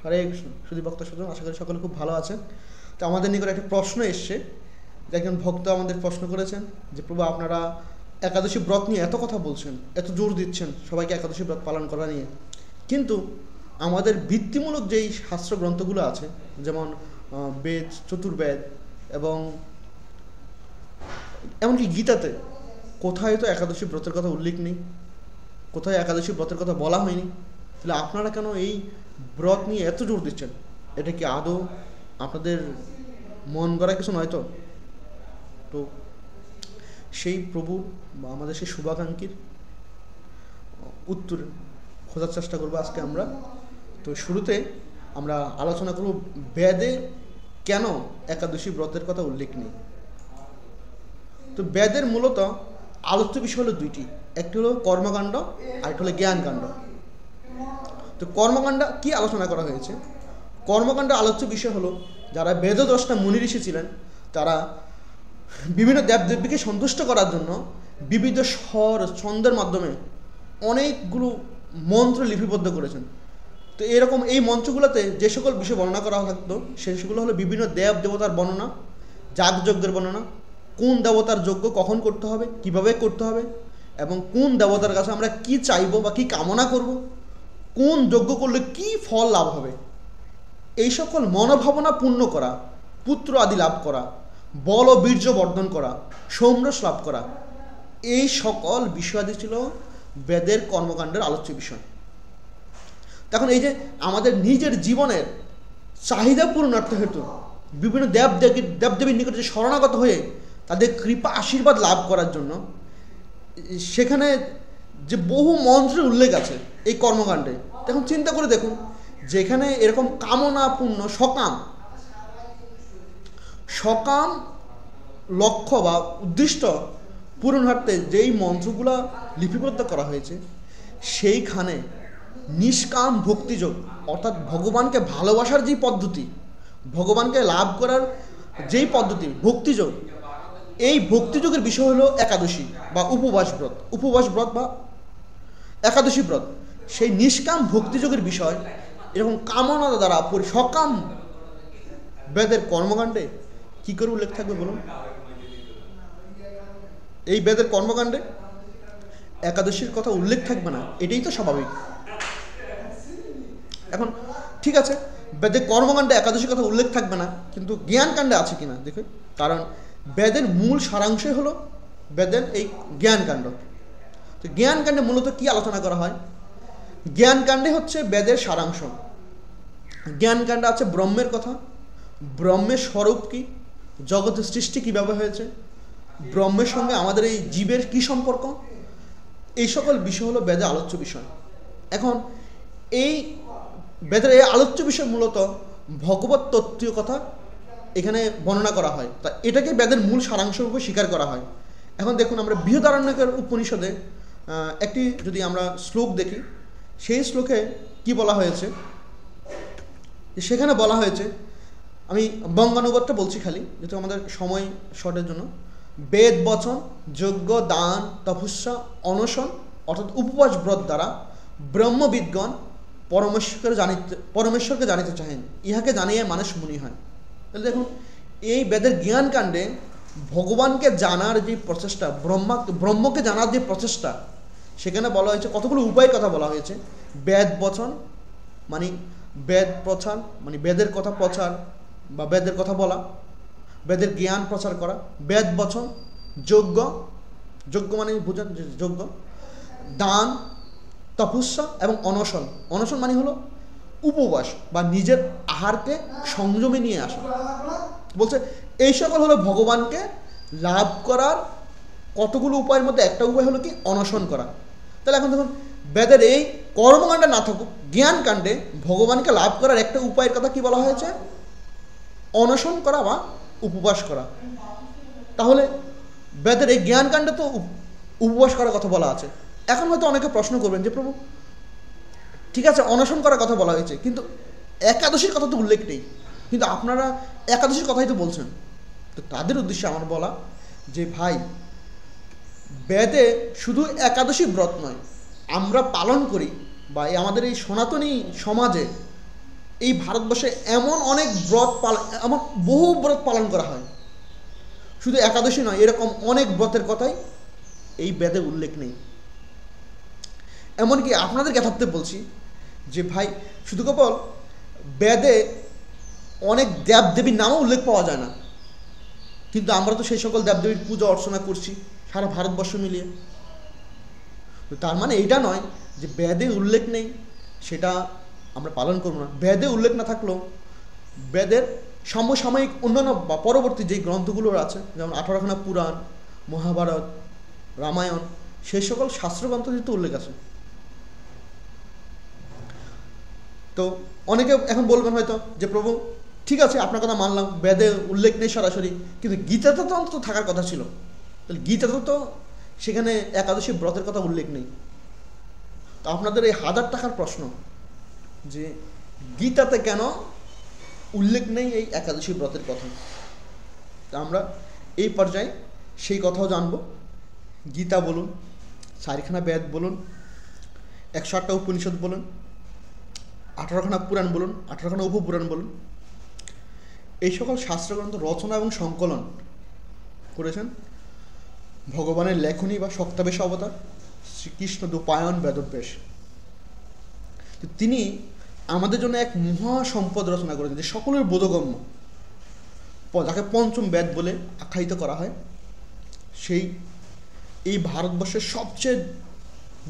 হরে কৃষ্ণ সুধী ভক্ত সুজন, আশা করি সকলে খুব ভালো আছেন। তো আমাদের নিকট একটা প্রশ্ন এসছে, যে একজন ভক্ত আমাদের প্রশ্ন করেছেন যে প্রভু, আপনারা একাদশী ব্রত নিয়ে এত কথা বলছেন, এত জোর দিচ্ছেন সবাইকে একাদশী ব্রত পালন করা নিয়ে, কিন্তু আমাদের ভিত্তিমূলক যেই শাস্ত্র গ্রন্থগুলো আছে, যেমন বেদ, চতুর্বেদ এবং এমনকি গীতাতে কোথায় তো একাদশী ব্রতের কথা উল্লেখ নেই, কোথায় একাদশী ব্রতের কথা বলা হয়নি। তাহলে আপনারা কেন এই ব্রত নিয়ে এত জোর দিচ্ছেন? এটা কি আদৌ আপনাদের মন গড়া কিছু নয় তো? তো সেই প্রভু বা আমাদের সেই শুভাকাঙ্ক্ষীর উত্তর খোঁজার চেষ্টা করবো আজকে আমরা। তো শুরুতে আমরা আলোচনা করব বেদে কেন একাদশী ব্রতের কথা উল্লেখ নেই। তো বেদের মূলত আলোচ্য বিষয় হলো দুইটি, একটি হলো কর্মকাণ্ড আর একটি হলো জ্ঞানকাণ্ড। তো কর্মকাণ্ড কি আলোচনা করা হয়েছে? কর্মকাণ্ড আলোচ্য বিষয় হলো যারা বেদদ্রষ্টা মুনি ঋষি ছিলেন, তারা বিভিন্ন দেবদেবীকে সন্তুষ্ট করার জন্য বিবিধ স্বর ছন্দের মাধ্যমে অনেকগুলো মন্ত্র লিপিবদ্ধ করেছেন। তো এরকম এই মন্ত্রগুলোতে যে সকল বিষয় বর্ণনা করা থাকতো সেগুলো হলো বিভিন্ন দেব দেবতার বর্ণনা, যাগযজ্ঞের বর্ণনা, কোন দেবতার যজ্ঞ কখন করতে হবে, কিভাবে করতে হবে, এবং কোন দেবতার কাছে আমরা কি চাইবো বা কি কামনা করব, কোন যজ্ঞ করলে কি ফল লাভ হবে, এই সকল মনোভাবনা পূর্ণ করা, পুত্র আদি লাভ করা, বল ও বীর্য বর্ধন করা, সৌম্যরস লাভ করা, এই সকল বিষয়াদি ছিল বেদের কর্মকাণ্ডের আলোচ্য বিষয়। তখন এই যে আমাদের নিজের জীবনের চাহিদা পূরণার্থ হেতু বিভিন্ন দেবদেবীর নিকটে যে শরণাগত হয়ে তাদের কৃপা আশীর্বাদ লাভ করার জন্য সেখানে যে বহু মন্ত্রের উল্লেখ আছে এই কর্মকাণ্ডে। তখন চিন্তা করে দেখুন, যেখানে এরকম কামনাপূর্ণ সকাম লক্ষ্য বা উদ্দিষ্ট পূরণার্থে যেই মন্ত্রগুলো লিপিবদ্ধ করা হয়েছে, সেইখানে নিষ্কাম ভক্তিযোগ অর্থাৎ ভগবানকে ভালোবাসার যেই পদ্ধতি, ভগবানকে লাভ করার যেই পদ্ধতি ভক্তিযোগ, এই ভক্তিযোগের বিষয় হলো একাদশী বা উপবাস ব্রত বা একাদশী ব্রত। সেই নিষ্কাম ভক্তিযোগের বিষয় এরকম কামনা দ্বারা সকাম বেদের কর্মকাণ্ডে কি করে উল্লেখ থাকবে বলুন? এই বেদের কর্মকাণ্ডে একাদশীর কথা উল্লেখ থাকবে না, এটাই তো স্বাভাবিক। এখন ঠিক আছে, বেদের কর্মকাণ্ডে একাদশীর কথা উল্লেখ থাকবে না, কিন্তু জ্ঞানকাণ্ডে আছে কিনা দেখুন। কারণ বেদের মূল সারাংশই হলো বেদের এই জ্ঞানকাণ্ড। তো জ্ঞানকাণ্ডে মূলত কি আলোচনা করা হয়? জ্ঞানকাণ্ডে হচ্ছে বেদের সারাংশ। জ্ঞানকাণ্ডে আছে ব্রহ্মের কথা, ব্রহ্মের স্বরূপ কি, জগতের সৃষ্টি কীভাবে হয়েছে, ব্রহ্মের সঙ্গে আমাদের এই জীবের কি সম্পর্ক, এই সকল বিষয় হলো বেদের আলোচ্য বিষয়। এখন এই বেদের এই আলোচ্য বিষয় মূলত ভগবত তত্ত্বীয় কথা এখানে বর্ণনা করা হয়, তা এটাকে বেদের মূল সারাংশ রূপে স্বীকার করা হয়। এখন দেখুন, আমরা বৃহদারণ্যকের উপনিষদে একটি যদি আমরা শ্লোক দেখি, সেই শ্লোকে কি বলা হয়েছে, সেখানে বলা হয়েছে, আমি বঙ্গানুবাদটা বলছি খালি যেহেতু আমাদের সময় শর্টের জন্য। বেদ বচন যজ্ঞ দান তপস্যা অনশন অর্থাৎ উপবাস ব্রত দ্বারা ব্রহ্মবিদগণ পরমেশ্বরকে জানিতে চাহেন, ইহাকে জানিয়ে মানুষ মুনি হয়। তাহলে দেখুন, এই বেদের জ্ঞানকাণ্ডে ভগবানকে জানার যে প্রচেষ্টা, ব্রহ্মকে জানার যে প্রচেষ্টা, সেখানে বলা হয়েছে কতগুলো উপায়ের কথা বলা হয়েছে। বেদ বচন মানে বেদ প্রচার, মানে বেদের কথা প্রচার বা বেদের কথা বলা, বেদের জ্ঞান প্রচার করা, বেদ বচন, যজ্ঞ মানে বুঝেন যে যজ্ঞ, দান, তপস্যা এবং অনশন। অনশন মানে হলো উপবাস বা নিজের আহারকে সংযমে নিয়ে আসা। বলছে এই সকল হলো ভগবানকে লাভ করার কতগুলো উপায়ের মধ্যে একটা উপায় হলো কি অনশন করা। তাহলে এখন দেখুন, বেদের এই কর্মকাণ্ডে না থাকুক, জ্ঞানকাণ্ডে ভগবানকে লাভ করার একটা উপায়ের কথা কি বলা হয়েছে? অনশন করা বা উপবাস করা। তাহলে বেদের এই জ্ঞানকাণ্ডে তো উপবাস করার কথা বলা আছে। এখন হয়তো অনেকে প্রশ্ন করবেন যে প্রভু, ঠিক আছে অনশন করার কথা বলা হয়েছে, কিন্তু একাদশীর কথা তো উল্লেখ নেই, কিন্তু আপনারা একাদশীর কথাই তো বলছেন। তো তাদের উদ্দেশ্যে আমার বলা যে ভাই, বেদে শুধু একাদশী ব্রত নয়, আমরা পালন করি বা আমাদের এই সনাতনী সমাজে এই ভারতবর্ষে এমন অনেক এমন বহু ব্রত পালন করা হয়, শুধু একাদশী নয়, এরকম অনেক ব্রতের কথাই এই বেদে উল্লেখ নেই। এমনকি আপনাদের যথার্থে বলছি যে ভাই, শুধু কেবল বেদে অনেক দেবদেবীর নামও উল্লেখ পাওয়া যায় না, কিন্তু আমরা তো সেই সকল দেবদেবীর পূজা অর্চনা করছি সারা ভারতবর্ষ মিলিয়ে। তো তার মানে এইটা নয় যে বেদে উল্লেখ নেই সেটা আমরা পালন করব না। বেদে উল্লেখ না থাকলেও বেদের সমসাময়িক অন্যান্য বা পরবর্তী যেই গ্রন্থগুলো আছে, যেমন 18খানা পুরাণ, মহাভারত, রামায়ণ, সেই সকল শাস্ত্রগ্রন্থের তো উল্লেখ আছে। তো অনেকে এখন বলবেন হয়তো যে প্রভু ঠিক আছে, আপনার কথা মানলাম, বেদে উল্লেখ নেই সরাসরি, কিন্তু গীতাতে তো অন্তত থাকার কথা ছিল। তাহলে গীতাতে তো সেখানে একাদশী ব্রতের কথা উল্লেখ নেই। তো আপনাদের এই 1000 টাকার প্রশ্ন যে গীতাতে কেন উল্লেখ নেই এই একাদশী ব্রতের কথা, তা আমরা এই পর্যায়ে সেই কথাও জানব। গীতা বলুন, 4খানা বেদ বলুন, 108টা উপনিষদ বলুন, 18খানা পুরাণ বলুন, 18খানা উপপুরাণ বলুন, এই সকল শাস্ত্রগ্রন্থ রচনা এবং সংকলন করেছেন ভগবানের লেখনী বা সপ্তাবেশ অবতার শ্রীকৃষ্ণ দ্বৈপায়ন বেদব্যাস। তিনি আমাদের জন্য এক মহা সম্পদ রচনা করেছেন, যে সকলের বোধগম্য, যাকে পঞ্চম বেদ বলে আখ্যায়িত করা হয়। সেই এই ভারতবর্ষের সবচেয়ে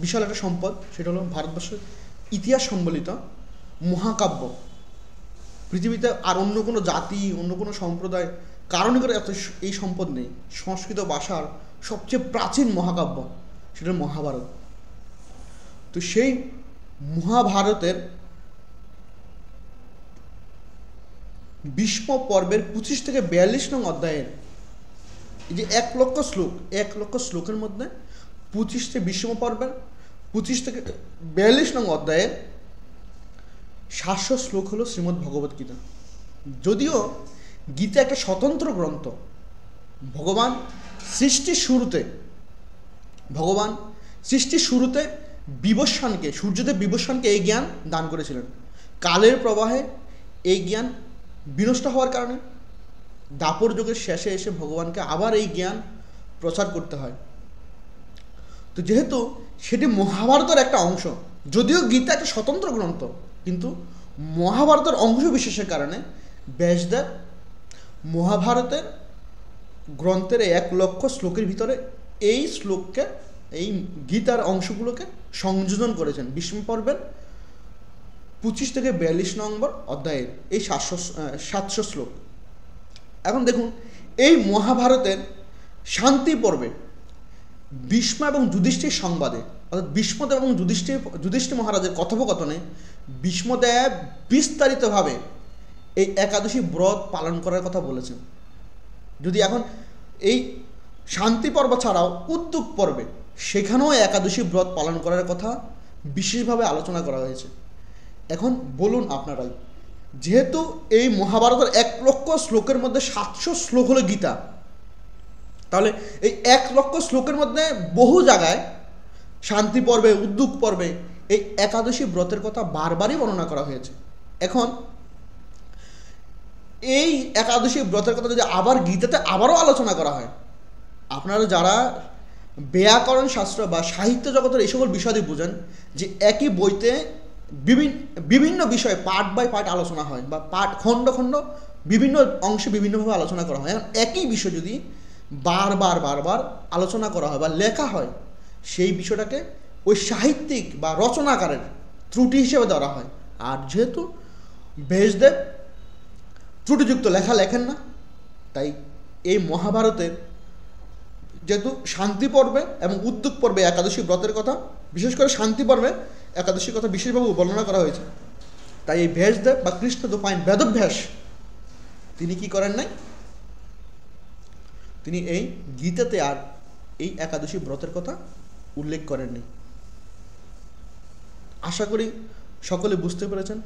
বিশাল একটা সম্পদ, সেটা হলো ভারতবর্ষের ইতিহাস সম্বলিত মহাকাব্য। পৃথিবীতে আর অন্য কোনো জাতি, অন্য কোনো সম্প্রদায় কারণে করে এত এই সম্পদ নেই। সংস্কৃত ভাষার সবচেয়ে প্রাচীন মহাকাব্য সেটা মহাভারত। তো সেই মহাভারতের ভীষ্ম পর্বের 25 থেকে 42 নং অধ্যায়ের এই যে 1 লক্ষ শ্লোক, 1 লক্ষ শ্লোকের মধ্যে 25 থেকে ভীষ্ম পর্বের 25 থেকে 42 নং অধ্যায়ের 700 শ্লোক হলো শ্রীমদ্ ভগবত গীতা। যদিও গীতা একটা স্বতন্ত্র গ্রন্থ, ভগবান সৃষ্টির শুরুতে বিবস্বানকে, সূর্যদেব বিবস্বানকে এই জ্ঞান দান করেছিলেন। কালের প্রবাহে এই জ্ঞান বিনষ্ট হওয়ার কারণে দাপর যুগের শেষে এসে ভগবানকে আবার এই জ্ঞান প্রচার করতে হয়। তো যেহেতু সেটি মহাভারতের একটা অংশ, যদিও গীতা একটা স্বতন্ত্র গ্রন্থ, কিন্তু মহাভারতের অংশ বিশেষের কারণে ব্যাসদেব মহাভারতের গ্রন্থের 1 লক্ষ শ্লোকের ভিতরে এই শ্লোককে, এই গীতার অংশগুলোকে সংযোজন করেছেন ভীষ্ম পর্বের 25 থেকে 42 নম্বর অধ্যায়ের এই 700 শ্লোক। এখন দেখুন, এই মহাভারতের শান্তি পর্বে ভীষ্ম এবং যুধিষ্ঠির সংবাদে, অর্থাৎ ভীষ্মদেব এবং যুধিষ্ঠির মহারাজের কথোপকথনে ভীষ্মদেব বিস্তারিতভাবে এই একাদশী ব্রত পালন করার কথা বলেছেন। যদি এখন এই শান্তি পর্ব ছাড়াও উদ্যোগ পর্বে সেখানেও একাদশী ব্রত পালন করার কথা বিশেষভাবে আলোচনা করা হয়েছে। এখন বলুন আপনারাই, যেহেতু এই মহাভারতের 1 লক্ষ শ্লোকের মধ্যে 700 শ্লোক হলো গীতা, তাহলে এই 1 লক্ষ শ্লোকের মধ্যে বহু জায়গায় শান্তি পর্বে, উদ্যোগ পর্বে এই একাদশী ব্রতের কথা বারবারই বর্ণনা করা হয়েছে। এখন এই একাদশী ব্রতের কথা যদি আবার গীতাতে আবারও আলোচনা করা হয়, আপনারা যারা ব্যাকরণ শাস্ত্র বা সাহিত্য জগতের এই সকল বিষয় দিয়ে বুঝেন, যে একই বইতে বিভিন্ন বিষয়ে পার্ট বাই পার্ট আলোচনা হয় বা খণ্ড বিভিন্ন অংশে বিভিন্নভাবে আলোচনা করা হয়। এখন একই বিষয় যদি বারবার আলোচনা করা হয় বা লেখা হয়, সেই বিষয়টাকে ওই সাহিত্যিক বা রচনাকারের ত্রুটি হিসেবে ধরা হয়। আর যেহেতু ব্যাসদেব ত্রুটিযুক্ত লেখা লেখেন না, তাই এই মহাভারতের যেহেতু শান্তি পর্বে এবং উদ্যোগ পর্বে একাদশী ব্রতের কথা, বিশেষ করে শান্তি পর্বে একাদশীর কথা বিশেষভাবে বর্ণনা করা হয়েছে, তাই এই ব্যাসদেব বা কৃষ্ণ দ্বৈপায়ন বেদব্যাস তিনি কি করেন নাই, তিনি এই গীতাতে আর এই একাদশী ব্রতের কথা উল্লেখ করেননি। আশা করি সকলে বুঝতে পেরেছেন